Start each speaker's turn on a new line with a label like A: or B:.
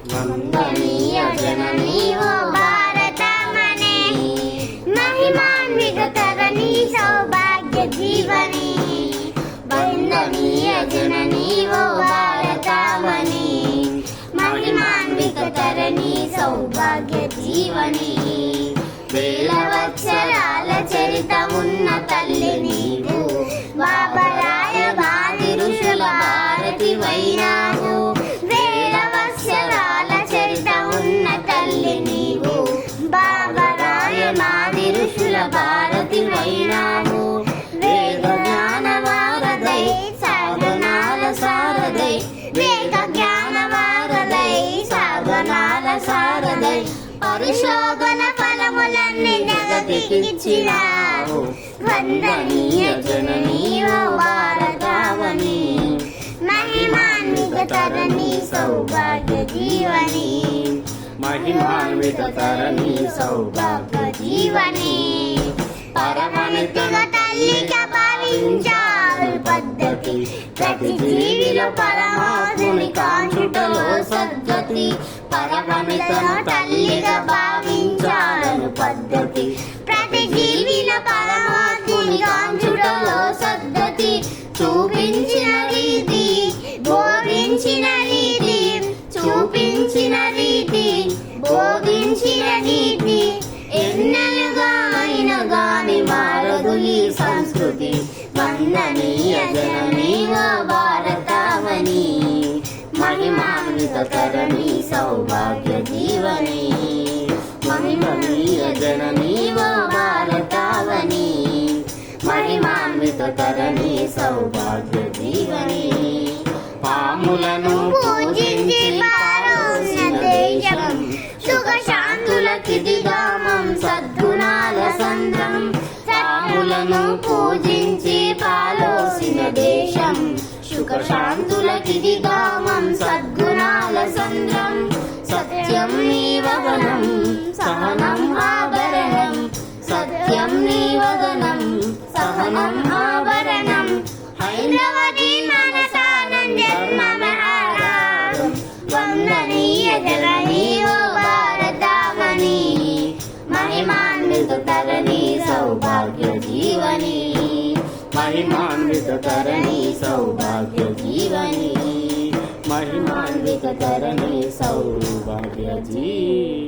A: వందనీయ జననీ ఓ భారతమనే, మహిమాన్విత తరణి సౌభాగ్య జీవని. వందనీయ జననీ ఓ భారతమనే, మహిమాన్విత తరణి సౌభాగ్య జీవని. వేల వత్సరాల చరితమున్న తల్లి నీవు, బాబరాయ బాది ఋషుల భారతి వైనావు. వేల వత్సరాల చరితమున్న తల్లి నీవు, బాబరాయ మాది ఋషుల భారతి వైనావు. వేద జ్ఞాన వారదై సాధనాల సారదై, వేద జ్ఞాన వారదై సాధనాల సారదై, పరిశోధన ఫలములన్నీ జగతికిచ్చినావు. వందనీయ జననీ ఓ భారతావని, మహిమాన్విత తరణి సౌభాగ్య జీవని.
B: మహిమాన్విత తరణి సౌభాగ్య
A: జీవని. పరమనితిగా తల్లిగా భావించారు పద్ధతి, ప్రతి జీవిలో పరమాత్ముని కాంచుటలో సద్గతి. పరమనితను తల్లిగా భావించాలను పద్ధతి, ప్రతి జీవిలో పరమాత్ముని కాంచుటలో సద్గతి. చూపించిన రీతి బోధించిన రీతి, చూపించిన రీతి బోధించిన నీతి, ఎన్నలుగా అయిన గాని మారదు ఈ సంస్కృతి. వందనీయ జననీ ఓ భారతావని, మహిమాన్విత తరణి సౌభాగ్య జీవని.
B: వందనీయ జననీ
A: ఓ భారతావని, మహిమాన్విత తరణి సౌభాగ్య జీవని.
B: పాములను
A: పూజించి పారోసిన దేశం, సుఖ శాంతులకిదిగామం సద్గుణాల సంద్రం. పాములను పూజించి పాలోసిన దేశం, సుఖ శాంతులకిదిగామం సద్గుణాల సంద్రం. సత్యం నీ వదనం సహనం ఆభరణం, సత్యం నీ వదనం సహనం ఆభరణం. హైందవతి మనసానం జన్మమహారాగం. వందనీయ జననీ ఓ భారతావని, మహిమాన్విత తరణి సౌభాగ్య జీవని.
B: మహిమాన్విత తరణి
A: సౌభాగ్య జీవని.
B: మహిమాన్విత తరణి సౌభాగ్య జీవని.